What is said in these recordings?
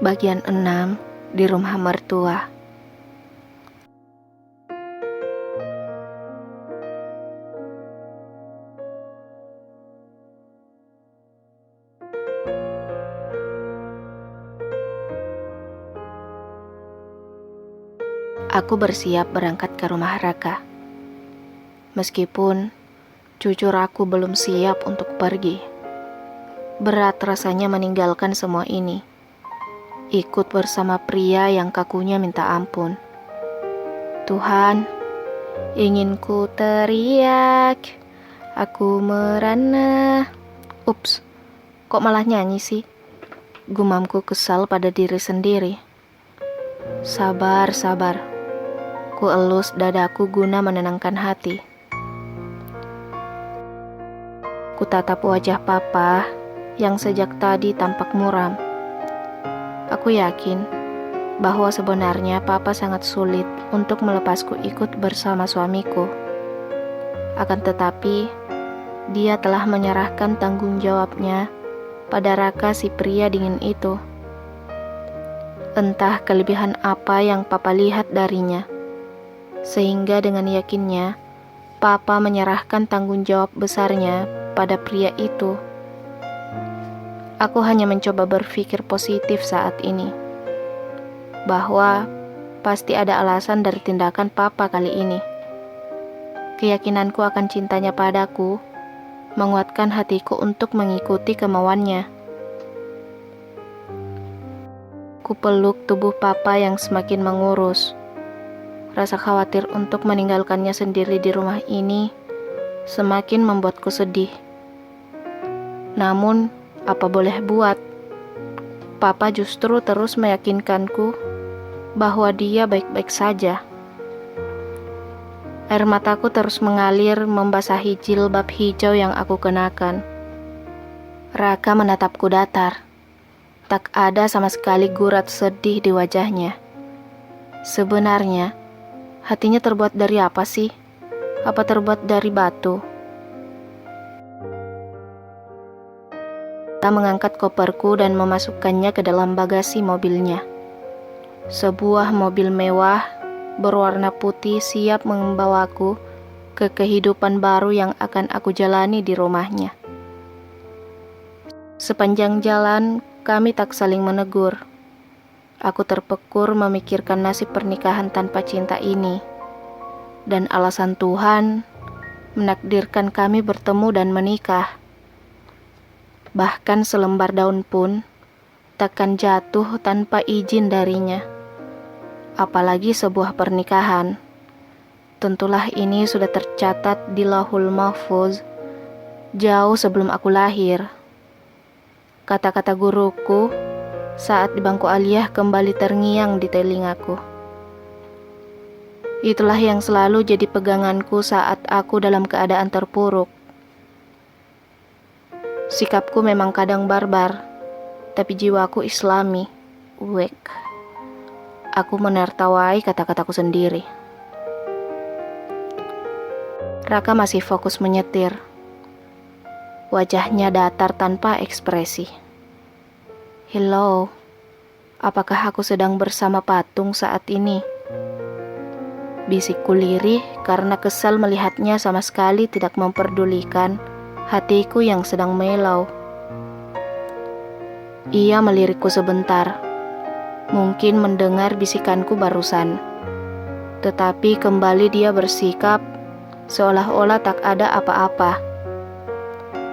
Bagian 6 di rumah mertua. Aku bersiap berangkat ke rumah Raka. Meskipun jujur aku belum siap untuk pergi. Berat rasanya meninggalkan semua ini. Ikut bersama pria yang kakunya minta ampun. Tuhan, ingin ku teriak, aku merana. Ups, kok malah nyanyi sih? Gumamku kesal pada diri sendiri. Sabar. Ku elus dadaku guna menenangkan hati. Ku tatap wajah papa yang sejak tadi tampak muram. Aku yakin bahwa sebenarnya papa sangat sulit untuk melepasku ikut bersama suamiku. Akan tetapi, dia telah menyerahkan tanggung jawabnya pada Raka si pria dingin itu. Entah kelebihan apa yang papa lihat darinya, sehingga dengan yakinnya, papa menyerahkan tanggung jawab besarnya pada pria itu. Aku hanya mencoba berpikir positif saat ini, bahwa pasti ada alasan dari tindakan papa kali ini. Keyakinanku akan cintanya padaku menguatkan hatiku untuk mengikuti kemauannya. Ku peluk tubuh papa yang semakin mengurus. Rasa khawatir untuk meninggalkannya sendiri di rumah ini semakin membuatku sedih. Namun, apa boleh buat? Papa justru terus meyakinkanku bahwa dia baik-baik saja. Air mataku terus mengalir membasahi jilbab hijau yang aku kenakan. Raka menatapku datar. Tak ada sama sekali gurat sedih di wajahnya. Sebenarnya, hatinya terbuat dari apa sih? Apa terbuat dari batu? Dia mengangkat koperku dan memasukkannya ke dalam bagasi mobilnya. Sebuah mobil mewah berwarna putih siap membawaku ke kehidupan baru yang akan aku jalani di rumahnya. Sepanjang jalan, kami tak saling menegur. Aku terpekur memikirkan nasib pernikahan tanpa cinta ini. Dan alasan Tuhan menakdirkan kami bertemu dan menikah. Bahkan selembar daun pun takkan jatuh tanpa izin darinya. Apalagi sebuah pernikahan. Tentulah ini sudah tercatat di Lauhul Mahfuz jauh sebelum aku lahir. Kata-kata guruku saat di bangku aliyah kembali terngiang di telingaku. Itulah yang selalu jadi peganganku saat aku dalam keadaan terpuruk. Sikapku memang kadang barbar, tapi jiwaku islami. Wek. Aku menertawai kata-kataku sendiri. Raka masih fokus menyetir. Wajahnya datar tanpa ekspresi. Hello, apakah aku sedang bersama patung saat ini? Bisikku lirih karena kesal melihatnya sama sekali tidak memperdulikan hatiku yang sedang melau. Ia melirikku sebentar, mungkin mendengar bisikanku barusan. Tetapi kembali dia bersikap seolah-olah tak ada apa-apa.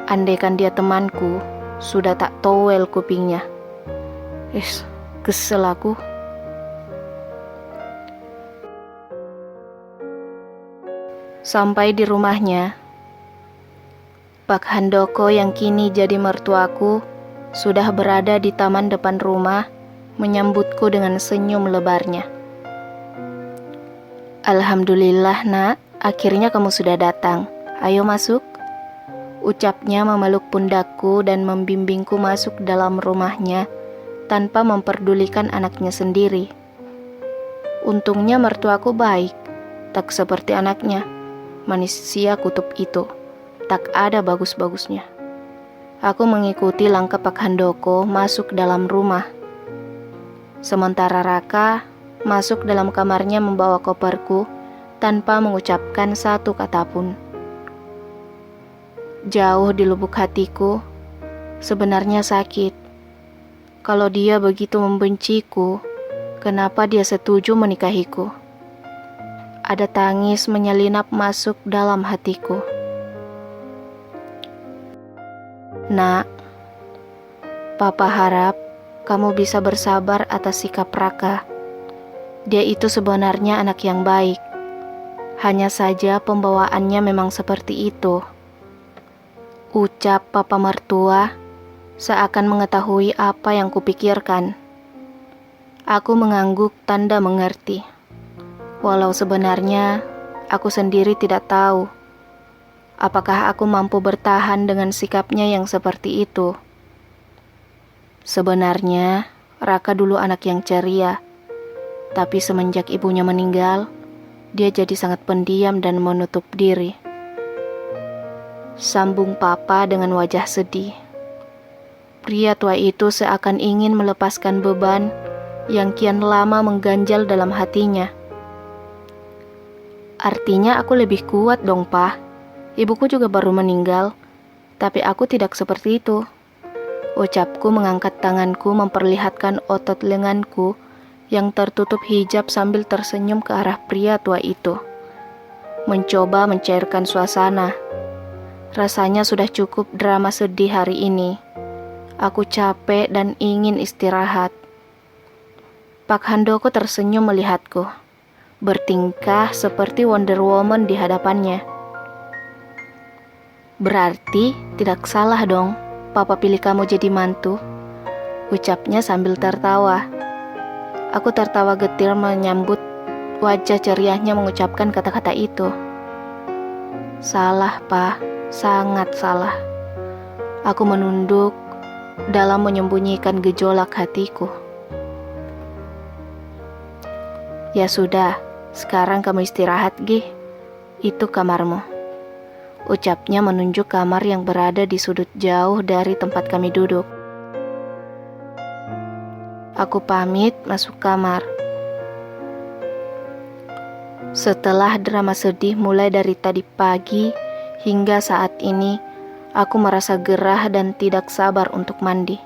Andaikan dia temanku, sudah tak towel kupingnya. Kesel aku. Sampai di rumahnya, Pak Handoko yang kini jadi mertuaku sudah berada di taman depan rumah menyambutku dengan senyum lebarnya. Alhamdulillah nak, akhirnya kamu sudah datang. Ayo masuk. Ucapnya memeluk pundakku dan membimbingku masuk dalam rumahnya tanpa memperdulikan anaknya sendiri. Untungnya mertuaku baik, tak seperti anaknya, manusia kutub itu. Tak ada bagus-bagusnya. Aku mengikuti langkah Pak Handoko masuk dalam rumah. Sementara Raka masuk dalam kamarnya membawa koperku tanpa mengucapkan satu kata pun. Jauh di lubuk hatiku, sebenarnya sakit. Kalau dia begitu membenciku, kenapa dia setuju menikahiku? Ada tangis menyelinap masuk dalam hatiku. Nak, Papa harap kamu bisa bersabar atas sikap Raka. Dia itu sebenarnya anak yang baik. Hanya saja pembawaannya memang seperti itu. Ucap Papa mertua seakan mengetahui apa yang kupikirkan. Aku mengangguk tanda mengerti. Walau sebenarnya aku sendiri tidak tahu apakah aku mampu bertahan dengan sikapnya yang seperti itu. Sebenarnya Raka dulu anak yang ceria, tapi semenjak ibunya meninggal, dia jadi sangat pendiam dan menutup diri. Sambung Papa dengan wajah sedih. Pria tua itu seakan ingin melepaskan beban yang kian lama mengganjal dalam hatinya. Artinya aku lebih kuat dong, Pa. Ibuku juga baru meninggal, tapi aku tidak seperti itu. Ucapku mengangkat tanganku memperlihatkan otot lenganku yang tertutup hijab sambil tersenyum ke arah pria tua itu. Mencoba mencairkan suasana. Rasanya sudah cukup drama sedih hari ini. Aku capek dan ingin istirahat. Pak Handoko tersenyum melihatku, bertingkah seperti Wonder Woman di hadapannya. Berarti tidak salah dong Papa pilih kamu jadi mantu, ucapnya sambil tertawa. Aku tertawa getir menyambut wajah ceriahnya mengucapkan kata-kata itu. Salah, Pa, sangat salah. Aku menunduk dalam menyembunyikan gejolak hatiku. Ya sudah, sekarang kamu istirahat, Gi. Itu kamarmu. Ucapnya menunjuk kamar yang berada di sudut jauh dari tempat kami duduk. Aku pamit masuk kamar. Setelah drama sedih mulai dari tadi pagi hingga saat ini, aku merasa gerah dan tidak sabar untuk mandi.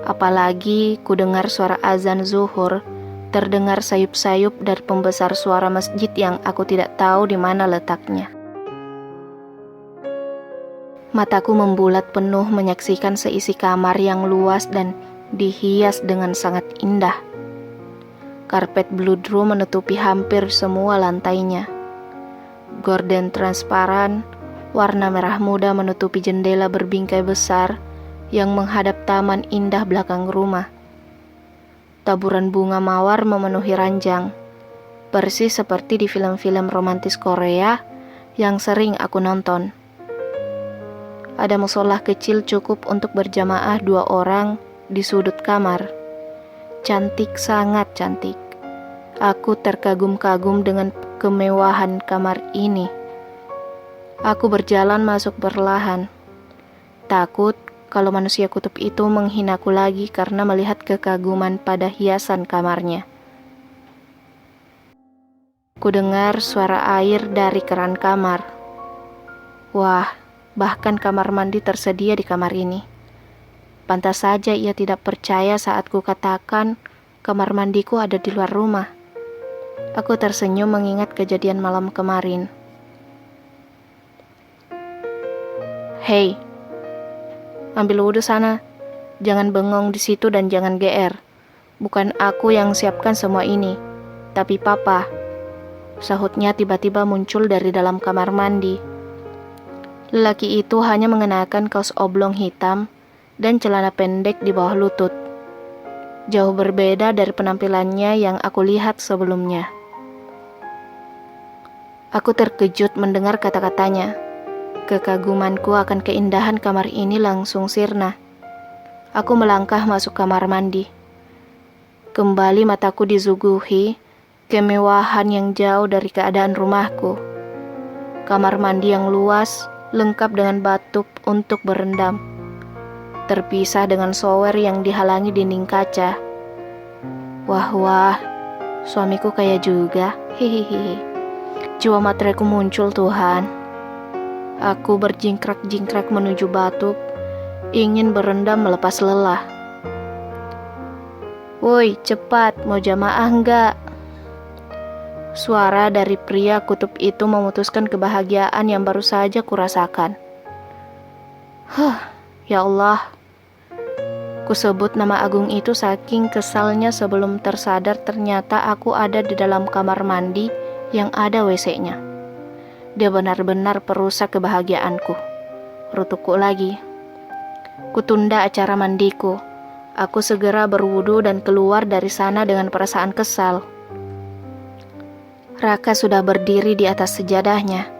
Apalagi ku dengar suara azan zuhur, terdengar sayup-sayup dari pembesar suara masjid yang aku tidak tahu di mana letaknya. Mataku membulat penuh menyaksikan seisi kamar yang luas dan dihias dengan sangat indah. Karpet bludru menutupi hampir semua lantainya. Gorden transparan, warna merah muda menutupi jendela berbingkai besar yang menghadap taman indah belakang rumah. Taburan bunga mawar memenuhi ranjang, persis seperti di film-film romantis Korea yang sering aku nonton. Ada musola kecil cukup untuk berjamaah 2 orang di sudut kamar. Cantik, sangat cantik. Aku terkagum-kagum dengan kemewahan kamar ini. Aku berjalan masuk perlahan. Takut kalau manusia kutub itu menghinaku lagi karena melihat kekaguman pada hiasan kamarnya. Ku dengar suara air dari keran kamar. Wah, bahkan kamar mandi tersedia di kamar ini. Pantas saja ia tidak percaya saat ku katakan kamar mandiku ada di luar rumah. Aku tersenyum mengingat kejadian malam kemarin. Hei, ambil wudhu sana. Jangan bengong di situ dan jangan GR. Bukan aku yang siapkan semua ini, tapi Papa. Sahutnya tiba-tiba muncul dari dalam kamar mandi. Lelaki itu hanya mengenakan kaos oblong hitam dan celana pendek di bawah lutut. Jauh berbeda dari penampilannya yang aku lihat sebelumnya. Aku terkejut mendengar kata-katanya. Kekagumanku akan keindahan kamar ini langsung sirna. Aku melangkah masuk kamar mandi. Kembali mataku disuguhi kemewahan yang jauh dari keadaan rumahku. Kamar mandi yang luas, lengkap dengan bathtub untuk berendam, terpisah dengan shower yang dihalangi dinding kaca. Wah, suamiku kaya juga. Hihihi. Jiwa materaiku muncul, Tuhan. Aku berjingkrak-jingkrak menuju batu, ingin berendam melepas lelah. Woi, cepat, mau jamaah enggak? Suara dari pria kutub itu memutuskan kebahagiaan yang baru saja kurasakan. Ya Allah. Kusebut nama agung itu saking kesalnya sebelum tersadar ternyata aku ada di dalam kamar mandi yang ada WC-nya. Dia benar-benar perusak kebahagiaanku. Rutukku lagi. Kutunda acara mandiku. Aku segera berwudu dan keluar dari sana dengan perasaan kesal. Raka sudah berdiri di atas sejadahnya.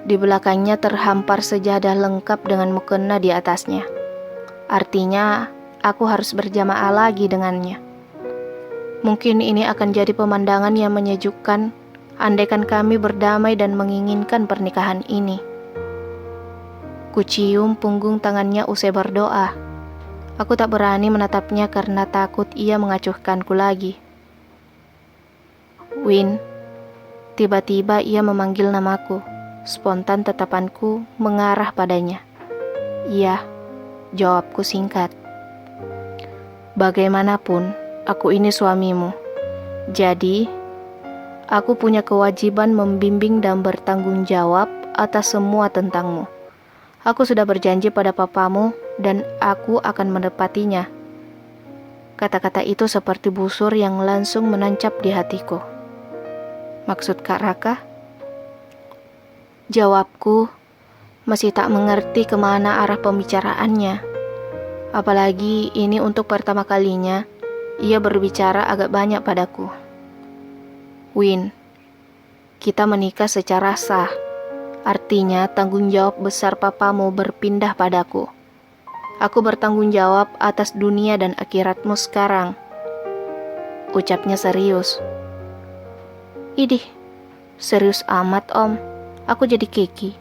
Di belakangnya terhampar sejadah lengkap dengan mukena di atasnya. Artinya, aku harus berjamaah lagi dengannya. Mungkin ini akan jadi pemandangan yang menyejukkan, andaikan kami berdamai dan menginginkan pernikahan ini. Kucium punggung tangannya usai berdoa. Aku tak berani menatapnya karena takut ia mengacuhkanku lagi. Win. Tiba-tiba ia memanggil namaku. Spontan tatapanku mengarah padanya. Iya, jawabku singkat. Bagaimanapun, aku ini suamimu. Jadi, aku punya kewajiban membimbing dan bertanggung jawab atas semua tentangmu. Aku sudah berjanji pada papamu dan aku akan menepatinya. Kata-kata itu seperti busur yang langsung menancap di hatiku. Maksud Kak Raka? Jawabku masih tak mengerti kemana arah pembicaraannya. Apalagi ini untuk pertama kalinya ia berbicara agak banyak padaku. Win, kita menikah secara sah. Artinya tanggung jawab besar papamu berpindah padaku. Aku bertanggung jawab atas dunia dan akhiratmu sekarang. Ucapnya serius. Idih, serius amat om. Aku jadi keki.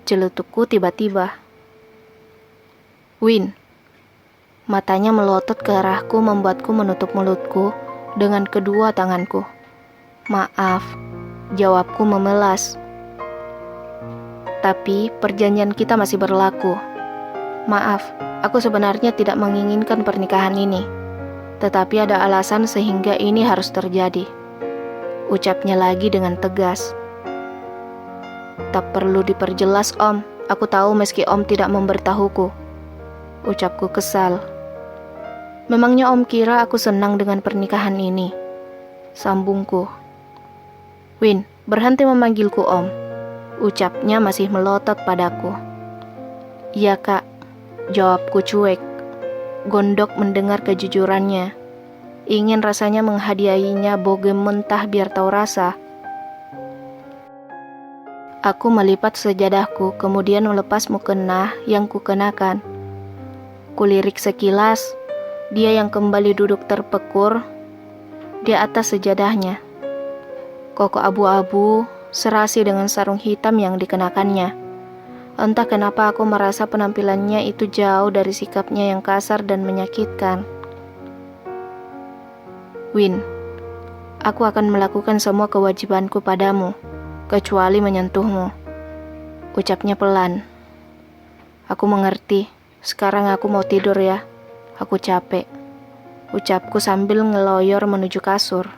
Celetukku tiba-tiba. Win. Matanya melotot ke arahku membuatku menutup mulutku dengan kedua tanganku. Maaf, jawabku memelas. Tapi perjanjian kita masih berlaku. Maaf, aku sebenarnya tidak menginginkan pernikahan ini. Tetapi ada alasan sehingga ini harus terjadi. Ucapnya lagi dengan tegas. Tak perlu diperjelas om, aku tahu meski om tidak memberitahuku. Ucapku kesal. Memangnya om kira aku senang dengan pernikahan ini? Sambungku. Win, berhenti memanggilku om. Ucapnya masih melotot padaku. Iya kak, jawabku cuek. Gondok mendengar kejujurannya. Ingin rasanya menghadiahinya bogem mentah biar tahu rasa. Aku melipat sejadahku, kemudian melepas mukena yang kukenakan. Kulirik sekilas, dia yang kembali duduk terpekur di atas sejadahnya. Koko abu-abu serasi dengan sarung hitam yang dikenakannya. Entah kenapa aku merasa penampilannya itu jauh dari sikapnya yang kasar dan menyakitkan. Win, aku akan melakukan semua kewajibanku padamu, kecuali menyentuhmu. Ucapnya pelan. Aku mengerti, sekarang aku mau tidur ya. Aku capek. Ucapku sambil ngeloyor menuju kasur.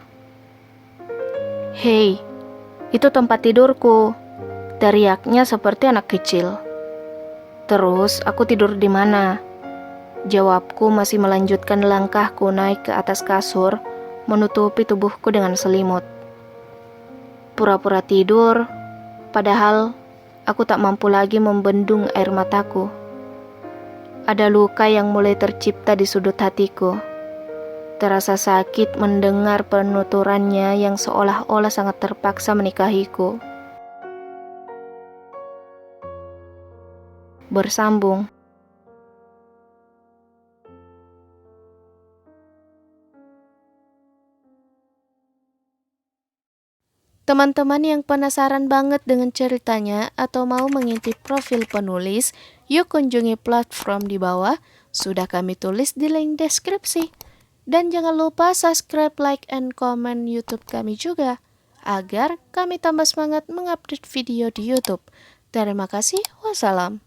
Hei, itu tempat tidurku. Teriaknya seperti anak kecil. Terus aku tidur di mana? Jawabku masih melanjutkan langkahku naik ke atas kasur, menutupi tubuhku dengan selimut. Pura-pura tidur, padahal aku tak mampu lagi membendung air mataku. Ada luka yang mulai tercipta di sudut hatiku. Terasa sakit mendengar penuturannya yang seolah-olah sangat terpaksa menikahiku. Bersambung. Teman-teman yang penasaran banget dengan ceritanya atau mau mengintip profil penulis, yuk kunjungi platform di bawah, sudah kami tulis di link deskripsi. Dan jangan lupa subscribe, like, and comment YouTube kami juga, agar kami tambah semangat mengupdate video di YouTube. Terima kasih, wassalam.